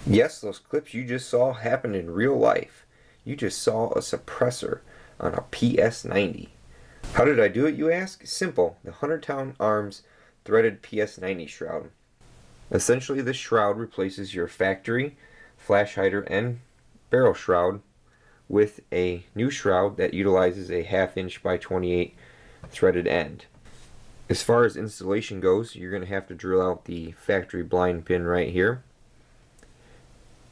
Yes, those clips you just saw happened in real life. You just saw a suppressor on a PS90. How did I do it, you ask? Simple. The Huntertown Arms threaded PS90 Shroud. Essentially, this shroud replaces your factory flash hider and barrel shroud with a new shroud that utilizes a 1/2 inch by 28 threaded end. As far as installation goes, you're going to have to drill out the factory blind pin right here.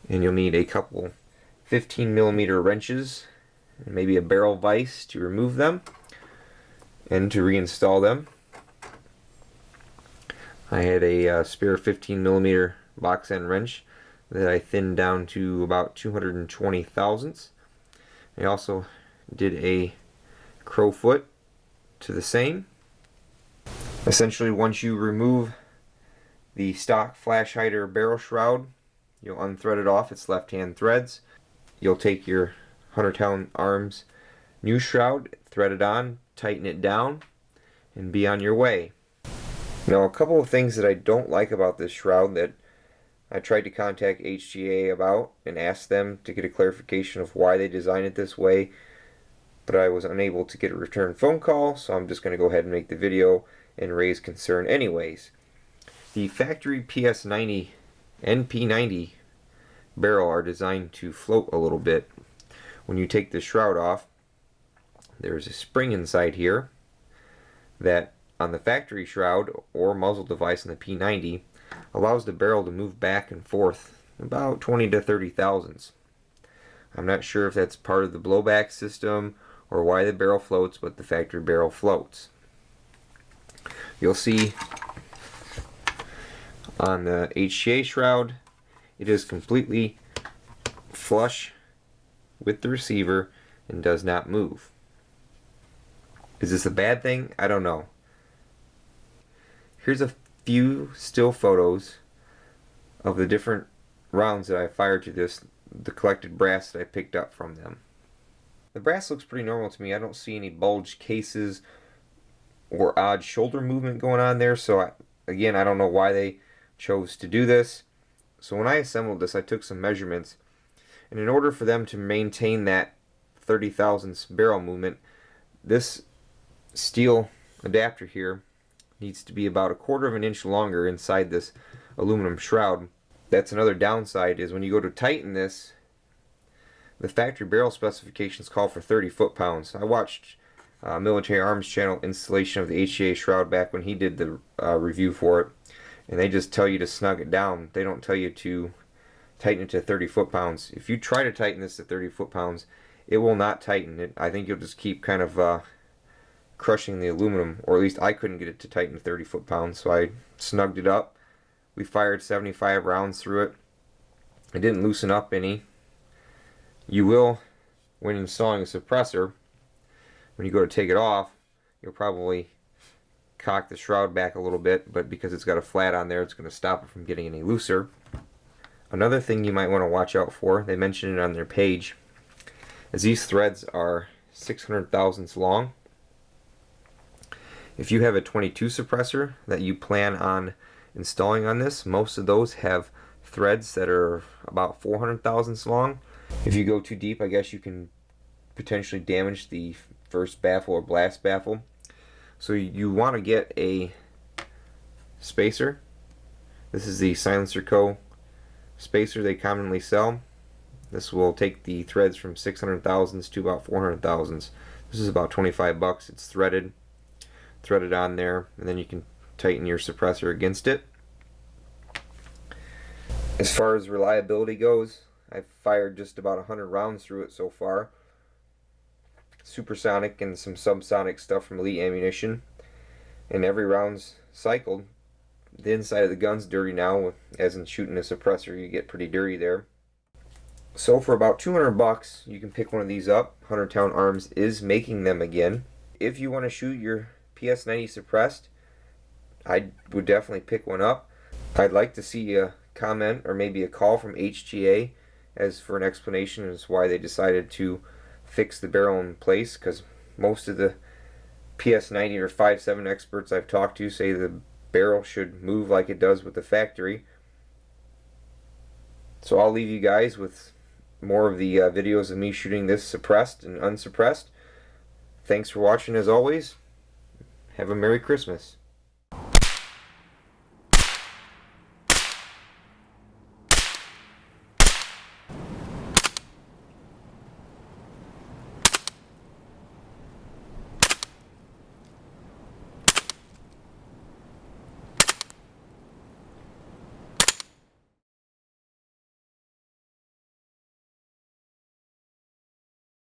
And you'll need a couple 15mm wrenches and maybe a barrel vise to remove them and to reinstall them. I had a spare 15mm box end wrench that I thinned down to about 220 thousandths. I also did a crow foot to the same. Essentially, once you remove the stock flash hider barrel shroud, you'll unthread it off its left-hand threads. You'll take your Huntertown Arms new shroud, thread it on, tighten it down, and be on your way. Now, a couple of things that I don't like about this shroud that I tried to contact R.A.N.G.E about and ask them to get a clarification of why they designed it this way, but I was unable to get a return phone call, so I'm just going to go ahead and make the video and raise concern anyways. The factory PS90 and P90 barrel are designed to float a little bit. When you take the shroud off, there's a spring inside here that on the factory shroud or muzzle device on the P90 allows the barrel to move back and forth about 20 to 30 thousandths. I'm not sure if that's part of the blowback system or why the barrel floats, but the factory barrel floats. You'll see on the R.A.N.G.E shroud, it is completely flush with the receiver and does not move. Is this a bad thing? I don't know. Here's a few still photos of the different rounds that I fired to this, the collected brass that I picked up from them. The brass looks pretty normal to me. I don't see any bulged cases or odd shoulder movement going on there, so again, I don't know why they chose to do this. So when I assembled this, I took some measurements, and in order for them to maintain that 30 thousandths barrel movement, this steel adapter here needs to be about 1/4 of an inch longer inside this aluminum shroud. That's another downside, is when you go to tighten this, the factory barrel specifications call for 30 foot-pounds. I watched Military Arms channel installation of the R.A.N.G.E shroud back when he did the review for it, and they just tell you to snug it down. They don't tell you to tighten it to 30 foot-pounds. If you try to tighten this to 30 foot-pounds, it will not tighten it. I think you'll just keep kind of crushing the aluminum, or at least I couldn't get it to tighten to 30 foot-pounds, so I snugged it up. We fired 75 rounds through it. It didn't loosen up any. You will, when installing a suppressor, when you go to take it off, you'll probably cock the shroud back a little bit, but because it's got a flat on there, it's going to stop it from getting any looser. Another thing you might want to watch out for, they mentioned it on their page, is these threads are 600 thousandths long. If you have a 22 suppressor that you plan on installing on this, most of those have threads that are about 400 thousandths long. If you go too deep, I guess you can potentially damage the first baffle or blast baffle. So you want to get a spacer. This is the Silencerco Spacer they commonly sell. This will take the threads from 600 thousandths to about 400 thousandths. This is about 25 bucks. It's threaded on there, and then you can tighten your suppressor against it. As far as reliability goes, I've fired just about 100 rounds through it so far. Supersonic and some subsonic stuff from Elite Ammunition, and every round's cycled. The inside of the gun's dirty now, as in shooting a suppressor, you get pretty dirty there. So for about 200 bucks, you can pick one of these up. Huntertown Arms is making them again. If you want to shoot your PS90 suppressed, I would definitely pick one up. I'd like to see a comment or maybe a call from R.A.N.G.E as for an explanation as why they decided to fix the barrel in place, because most of the PS90 or 5.7 experts I've talked to say the barrel should move like it does with the factory. So I'll leave you guys with more of the videos of me shooting this suppressed and unsuppressed. Thanks for watching as always. Have a Merry Christmas.